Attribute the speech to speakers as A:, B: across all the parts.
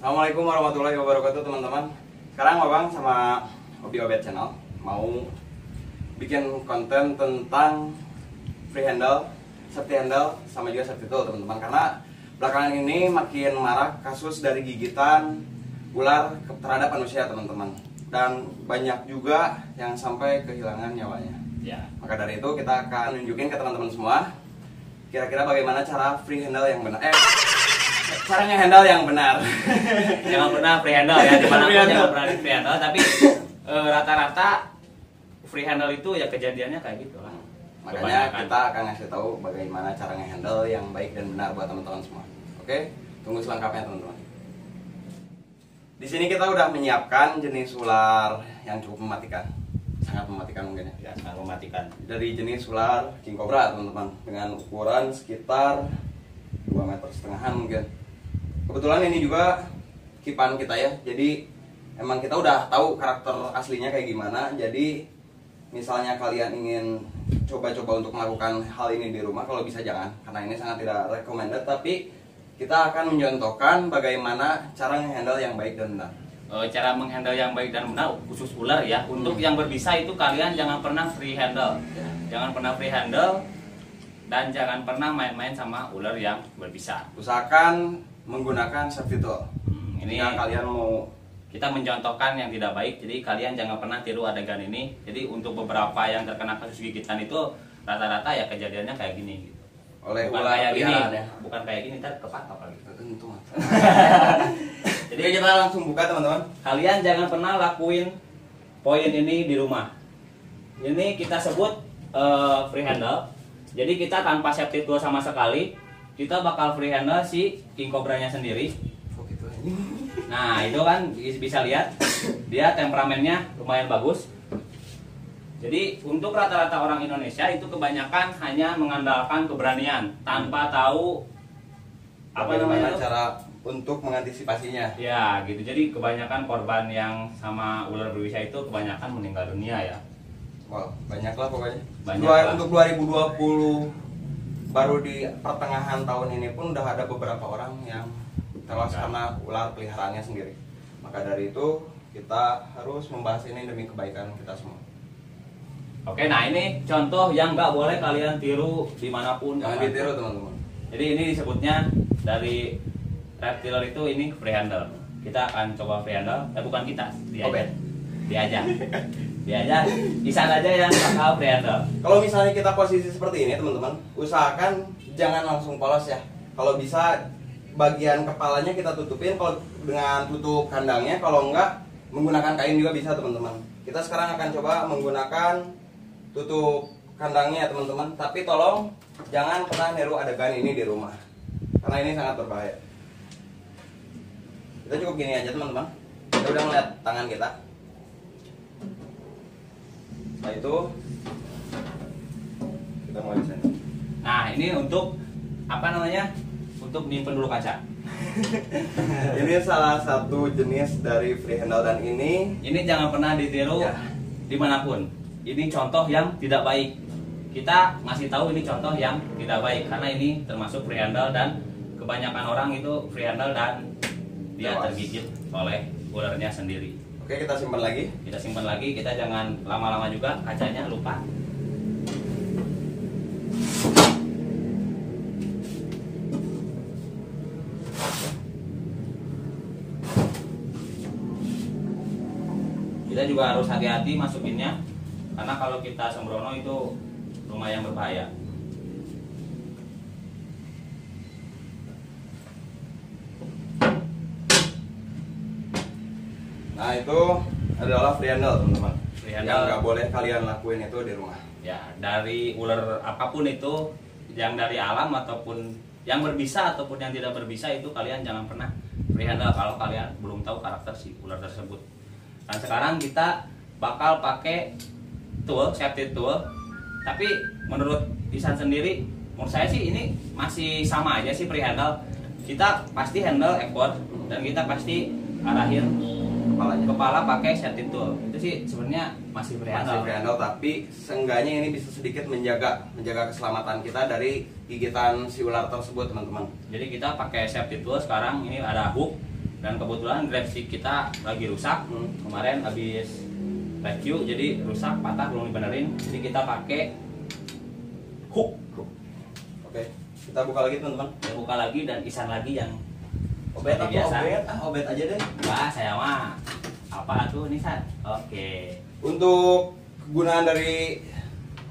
A: Assalamualaikum warahmatullahi wabarakatuh teman-teman. Sekarang Babang sama Hobi Obet Channel mau bikin konten tentang free handle, safety handle, sama juga safety tool teman-teman. Karena belakangan ini makin marak kasus dari gigitan ular terhadap manusia teman-teman. Dan banyak juga yang sampai kehilangan nyawanya.
B: Ya.
A: Maka dari itu kita akan nunjukin ke teman-teman semua kira-kira bagaimana cara free handle yang benar. Cara nge-handle yang benar.
B: Jangan pernah free handle ya, dimanapun jangan pernah di free handle. Tapi rata-rata free handle itu ya kejadiannya kayak gitu lah.
A: Makanya kita akan ngasih tahu bagaimana cara nge-handle yang baik dan benar buat teman-teman semua. Oke, tunggu selengkapnya teman-teman. Di sini kita udah menyiapkan jenis ular yang cukup mematikan, sangat mematikan mungkin ya.
B: Ya, sangat mematikan.
A: Dari jenis ular king cobra teman-teman, dengan ukuran sekitar 2,5 meter mungkin. Kebetulan ini juga kipan kita ya, jadi emang kita udah tahu karakter aslinya kayak gimana. Jadi misalnya kalian ingin coba-coba untuk melakukan hal ini di rumah, kalau bisa jangan, karena ini sangat tidak recommended. Tapi kita akan mencontohkan bagaimana cara menghandle yang baik dan benar.
B: Cara menghandle yang baik dan benar khusus ular ya. Untuk yang berbisa itu kalian jangan pernah free handle. Jangan pernah free handle dan jangan pernah main-main sama ular yang berbisa.
A: Usahakan menggunakan safety tool.
B: Ini
A: jika kalian mau,
B: kita mencontohkan yang tidak baik, jadi kalian jangan pernah tiru adegan ini. Jadi untuk beberapa yang terkena kasus gigitan itu rata-rata ya kejadiannya kayak gini gitu.
A: oleh
B: Bukan
A: ular
B: kayak gini,
A: peliharaan ya.
B: bukan kayak gini, ntar kepatok lagi.
A: Tentu.
B: Jadi
A: Jadi kita langsung buka teman-teman.
B: kalian jangan pernah lakuin poin ini di rumah. Ini kita sebut free handle. Jadi kita tanpa safety tool sama sekali, kita bakal free handle si king cobra-nya sendiri.
A: Oh gitu aja.
B: Nah itu kan bisa lihat dia temperamennya lumayan bagus. Jadi untuk rata-rata orang Indonesia itu kebanyakan hanya mengandalkan keberanian tanpa tahu apa
A: Bagaimana
B: namanya
A: cara untuk mengantisipasinya.
B: ya gitu. Jadi kebanyakan korban yang sama ular berbisa itu kebanyakan meninggal dunia ya.
A: Wow, banyak lah pokoknya.
B: Banyak lah.
A: Untuk 2020 baru di pertengahan tahun ini pun udah ada beberapa orang yang tewas karena ular peliharaannya sendiri. Maka dari itu kita harus membahas ini demi kebaikan kita semua.
B: Oke, nah ini contoh yang nggak boleh kalian tiru dimanapun.
A: Jangan ditiru teman-teman.
B: Jadi ini disebutnya dari reptiler itu ini free handle. Kita akan coba free handle, bukan kita, dia aja. Dia aja. Dia aja. Isan aja yang bakal free handle.
A: Kalau misalnya kita posisi seperti ini teman-teman, usahakan jangan langsung polos ya. Kalau bisa bagian kepalanya kita tutupin, kalau dengan tutup kandangnya, kalau enggak menggunakan kain juga bisa teman-teman. Kita sekarang akan coba menggunakan tutup kandangnya teman-teman. Tapi tolong jangan pernah niru adegan ini di rumah, karena ini sangat berbahaya. Kita cukup gini aja teman-teman. Kita udah melihat tangan kita. Setelah itu kita mulai di sini.
B: Nah, ini untuk apa namanya? Untuk nyimpen dulu kaca.
A: Ini salah satu jenis dari free handle dan ini
B: Jangan pernah ditiru
A: Ya.
B: dimanapun. Ini contoh yang tidak baik. Kita ngasih tahu ini contoh yang tidak baik karena ini termasuk free handle dan kebanyakan orang itu free handle dan dia
A: Tewas.
B: tergigit oleh ularnya sendiri.
A: Oke, kita simpan lagi.
B: Kita simpan lagi, kita jangan lama-lama juga kacanya lupa. Kita juga harus hati-hati masukinnya karena kalau kita sembrono itu lumayan berbahaya.
A: Nah, itu adalah free handle teman-teman.
B: Free
A: Yang
B: handle.
A: nggak boleh kalian lakuin itu di rumah.
B: Ya, dari ular apapun itu, yang dari alam ataupun yang berbisa ataupun yang tidak berbisa itu kalian jangan pernah free handle kalau kalian belum tahu karakter si ular tersebut. Dan sekarang kita bakal pakai tool, safety tool. Tapi menurut Isan sendiri, menurut saya sih ini masih sama aja sih free handle. Kita pasti handle ekor dan kita pasti arahin kepala pakai safety tool. Itu sih sebenarnya masih free handle.
A: Masih free handle, tapi seenggaknya ini bisa sedikit menjaga keselamatan kita dari gigitan si ular tersebut teman-teman.
B: Jadi kita pakai safety tool sekarang ini ada hook Dan kebetulan grab stick kita lagi rusak. Kemarin habis review jadi rusak, patah, belum dibenerin. Jadi kita pakai hook.
A: Oke, kita buka lagi teman-teman.
B: Kita buka lagi dan isan lagi yang
A: Obet
B: seperti
A: atau
B: biasa.
A: obet? Obet aja deh.
B: Wah, saya mah apa tuh nih, San? Oke.
A: Untuk kegunaan dari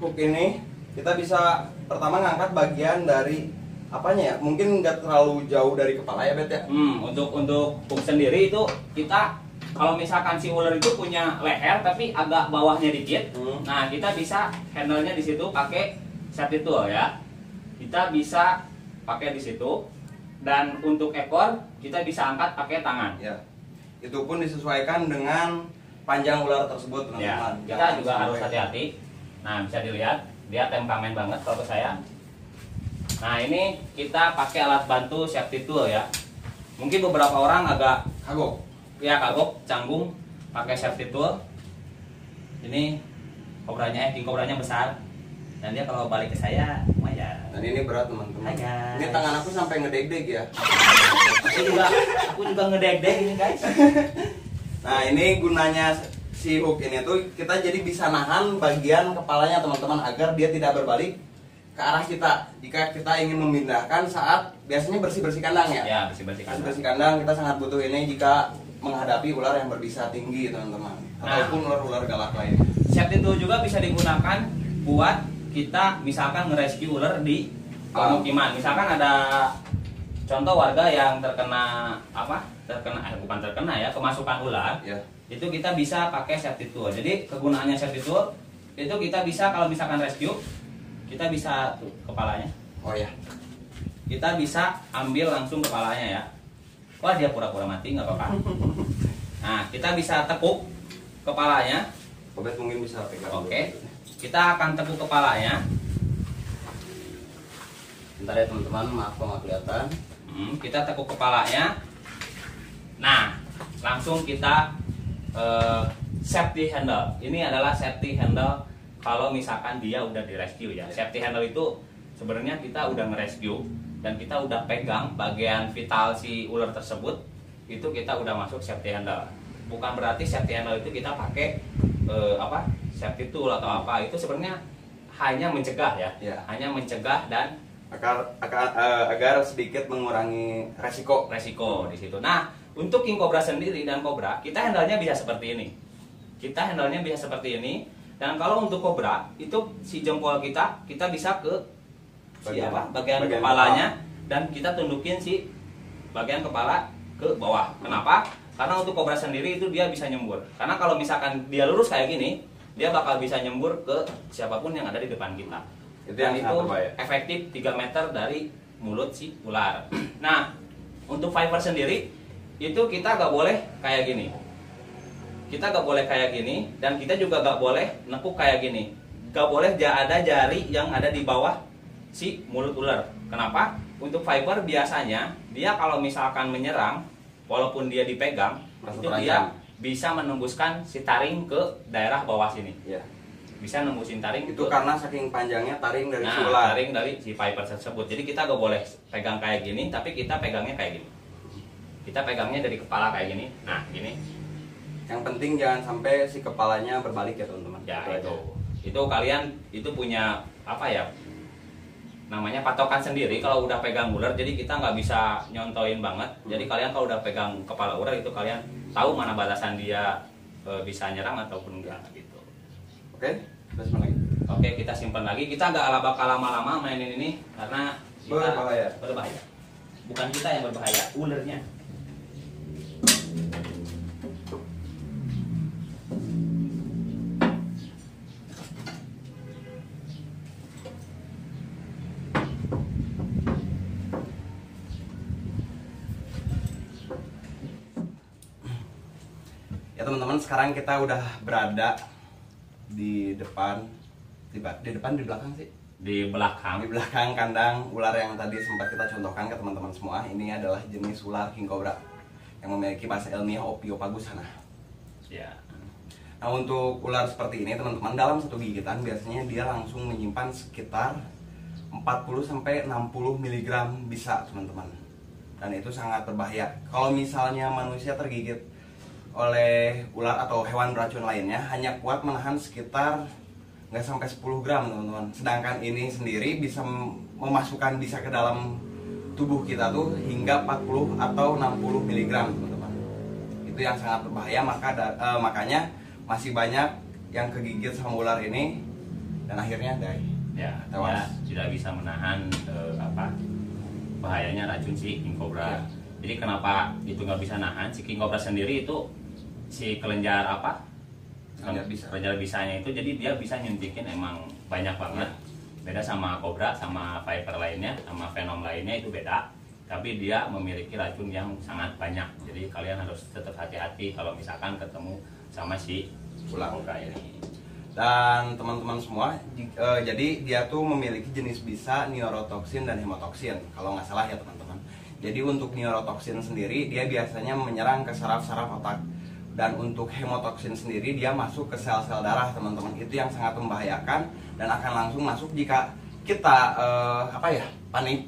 A: hook ini, kita bisa pertama ngangkat bagian dari apanya ya? Mungkin nggak terlalu jauh dari kepala ya, Bet ya?
B: Untuk hook sendiri itu kita kalau misalkan si ular itu punya leher tapi agak bawahnya dikit, nah kita bisa handle-nya di situ pakai safety tool ya. Kita bisa pakai di situ. Dan untuk ekor kita bisa angkat pakai tangan.
A: Ya. Itu pun disesuaikan dengan panjang ular tersebut, teman-teman.
B: Ya, kita juga harus hati-hati. Nah, bisa dilihat dia temperamen banget kalau ke saya. Nah, ini kita pakai alat bantu safety tool ya. Mungkin beberapa orang agak kagok, canggung pakai safety tool. Ini king kobranya besar. Dan dia kalau balik ke saya lumayan.
A: Dan ini berat, teman-teman.
B: Hai, guys.
A: Ini tangan aku sampai ngedeg-deg ya.
B: Aku juga ngedeg-deg ini, guys.
A: Nah, ini gunanya si hook ini tuh kita jadi bisa nahan bagian kepalanya, teman-teman, agar dia tidak berbalik ke arah kita jika kita ingin memindahkan saat biasanya bersih-bersih kandang ya.
B: Ya, bersih-bersih kandang.
A: Bersih-bersih kandang kita sangat butuh ini jika menghadapi ular yang berbisa tinggi, teman-teman. Ataupun ular-ular galak lain.
B: Safety tool juga bisa digunakan buat kita misalkan nge-rescue ular di pemukiman. Misalkan ada contoh warga yang terkena bukan terkena ya, kemasukan ular.
A: Ya.
B: Itu kita bisa pakai safety tool. Jadi kegunaannya safety tool itu kita bisa kalau misalkan rescue, kita bisa tuh kepalanya.
A: Oh ya.
B: Kita bisa ambil langsung kepalanya ya. Wah, dia pura-pura mati nggak apa-apa. Nah, kita bisa tekuk kepalanya.
A: Obet mungkin bisa pegang.
B: Oke. Kita akan tekuk kepalanya.
A: Bentar ya, teman-teman, maaf kalau nggak kelihatan.
B: Kita tekuk kepalanya. Nah, langsung kita safety handle. Ini adalah safety handle kalau misalkan dia udah di rescue ya. Safety handle itu sebenarnya kita udah nge-rescue dan kita udah pegang bagian vital si ular tersebut, itu kita udah masuk safety handle. Bukan berarti safety handle itu kita pakai safety tool atau apa. Itu sebenarnya hanya mencegah ya. Hanya mencegah dan
A: agar sedikit mengurangi resiko
B: di situ. Nah, untuk king cobra sendiri dan cobra, kita handle-nya bisa seperti ini. Dan kalau untuk cobra itu si jempol kita bisa ke bagian kepalanya dan kita tundukin si bagian kepala ke bawah. Kenapa? Karena untuk cobra sendiri itu dia bisa nyembur. Karena kalau misalkan dia lurus kayak gini, dia bakal bisa nyembur ke siapapun yang ada di depan kita. Dan itu efektif 3 meter dari mulut si ular. Nah, untuk Viper sendiri itu kita gak boleh kayak gini. Dan kita juga gak boleh nekuk kayak gini. Gak boleh ada jari yang ada di bawah si mulut ular. Kenapa? Untuk Viper biasanya dia kalau misalkan menyerang, walaupun dia dipegang, itu dia bisa menembuskan si taring ke daerah bawah sini.
A: Ya.
B: Bisa nembusin taring
A: itu karena saking panjangnya taring dari si
B: ular. Taring dari si Viper tersebut. Jadi kita gak boleh pegang kayak gini, tapi kita pegangnya kayak gini. Kita pegangnya dari kepala kayak gini. Nah, gini.
A: Yang penting jangan sampai si kepalanya berbalik ya, teman-teman.
B: Ya, itu kalian itu punya apa ya? Namanya patokan sendiri kalau udah pegang ular. Jadi kita nggak bisa nyontoin banget. Jadi kalian kalau udah pegang kepala ular itu kalian tahu mana batasan dia bisa nyerang ataupun enggak gitu.
A: Oke, kita simpan lagi.
B: Oke, kita simpan lagi. Kita nggak bakal lama-lama mainin ini karena berbahaya. Bukan kita yang berbahaya, ularnya.
A: Ya teman-teman, sekarang kita udah berada di depan, di belakang sih?
B: Di belakang
A: kandang ular yang tadi sempat kita contohkan ke teman-teman semua. Ini adalah jenis ular king cobra yang memiliki bahasa ilmiah Ophiopagus sana.
B: Ya.
A: Nah, untuk ular seperti ini teman-teman, dalam satu gigitan biasanya dia langsung menyimpan sekitar 40-60 mg bisa, teman-teman. dan itu sangat berbahaya. Kalau misalnya manusia tergigit oleh ular atau hewan beracun lainnya, hanya kuat menahan sekitar nggak sampai 10 gram teman-teman. Sedangkan ini sendiri bisa memasukkan bisa ke dalam tubuh kita tuh hingga 40 atau 60 miligram teman-teman. Itu yang sangat berbahaya, makanya masih banyak yang kegigit sama ular ini dan akhirnya tewas.
B: Tidak bisa menahan bahayanya racun si king cobra. Jadi kenapa itu nggak bisa nahan? Si king cobra sendiri itu si kelenjar kelenjar bisanya itu, jadi dia bisa nyuntikin emang banyak banget. Beda sama cobra, sama viper lainnya, sama venom lainnya itu beda. Tapi dia memiliki racun yang sangat banyak. Jadi kalian harus tetap hati-hati kalau misalkan ketemu sama si cobra ini.
A: Dan teman-teman semua, jadi dia tuh memiliki jenis bisa, neurotoksin dan hemotoksin kalau nggak salah ya teman-teman. Jadi untuk neurotoksin sendiri dia biasanya menyerang ke saraf-saraf otak, dan untuk hemotoksin sendiri dia masuk ke sel-sel darah teman-teman. Itu yang sangat membahayakan dan akan langsung masuk jika kita panik.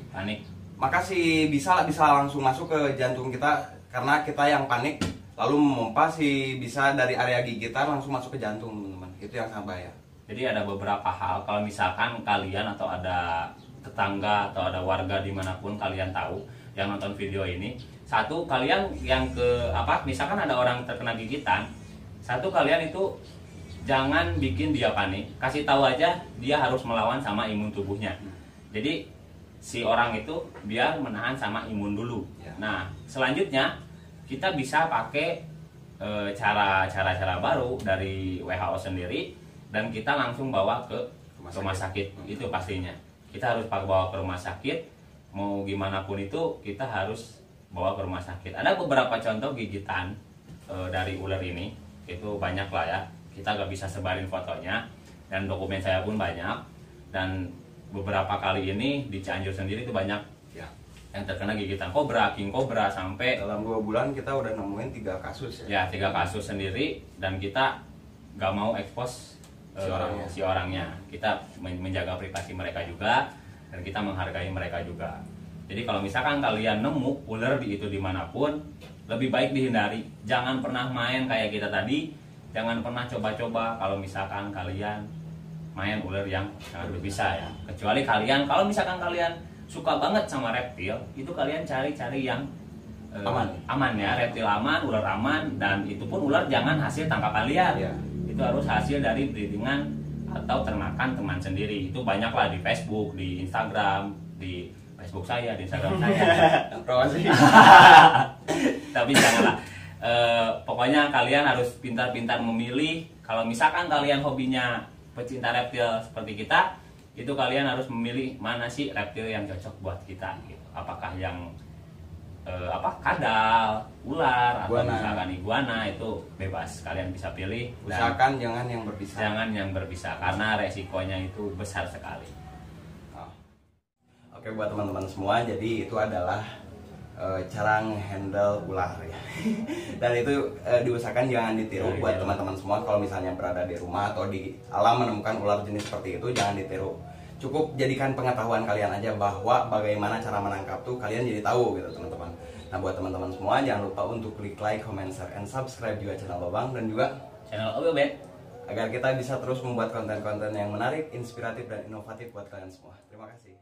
A: Maka si bisa langsung masuk ke jantung kita, karena kita yang panik lalu memompa si bisa dari area gigitan langsung masuk ke jantung teman-teman. Itu yang sangat bahaya.
B: Jadi ada beberapa hal, kalau misalkan kalian atau ada tetangga atau ada warga dimanapun kalian tahu yang nonton video ini, satu, kalian yang misalkan ada orang terkena gigitan, satu, kalian itu jangan bikin dia panik, kasih tahu aja dia harus melawan sama imun tubuhnya. Jadi si orang itu biar menahan sama imun dulu. Nah selanjutnya kita bisa pakai cara-cara baru dari WHO sendiri, dan kita langsung bawa ke rumah sakit. Itu pastinya kita harus bawa ke rumah sakit. Mau gimana pun itu kita harus bawa ke rumah sakit. Ada beberapa contoh gigitan dari ular ini, itu banyak lah ya. Kita gak bisa sebarin fotonya, dan dokumen saya pun banyak. Dan beberapa kali ini di Cianjur sendiri itu banyak yang terkena gigitan kobra, king cobra, sampai
A: dalam 2 bulan kita udah nemuin 3 kasus ya.
B: 3 kasus sendiri, dan kita gak mau expose si orangnya. Kita menjaga privasi mereka juga, dan kita menghargai mereka juga. Jadi kalau misalkan kalian nemu ular itu dimanapun, lebih baik dihindari. Jangan pernah main kayak kita tadi. Jangan pernah coba-coba kalau misalkan kalian main ular yang sangat berbisa ya. Kecuali kalau misalkan kalian suka banget sama reptil, itu kalian cari yang aman ya, reptil aman, ular aman, dan itu pun ular jangan hasil tangkapan liar. Itu harus hasil dari breedingan atau ternakan teman sendiri. Itu banyak lah di Facebook, di Instagram, di Facebook saya, di Instagram saya. Tapi janganlah. Pokoknya kalian harus pintar-pintar memilih. Kalau misalkan kalian hobinya pecinta reptil seperti kita, itu kalian harus memilih mana sih reptil yang cocok buat kita gitu. Apakah yang kadal, ular, atau misalkan iguana, itu bebas, kalian bisa pilih.
A: Usahakan jangan yang berbisa
B: karena resikonya itu besar sekali.
A: Oke, buat teman-teman semua, jadi itu adalah cara handle ular ya. Dan itu diusahakan jangan ditiru buat teman-teman semua. Kalau misalnya berada di rumah atau di alam menemukan ular jenis seperti itu, jangan ditiru. Cukup jadikan pengetahuan kalian aja bahwa bagaimana cara menangkap tuh kalian jadi tahu gitu teman-teman. Nah buat teman-teman semua, jangan lupa untuk klik like, comment, share, and subscribe juga channel Babang dan juga
B: channel OBB,
A: agar kita bisa terus membuat konten-konten yang menarik, inspiratif, dan inovatif buat kalian semua. Terima kasih.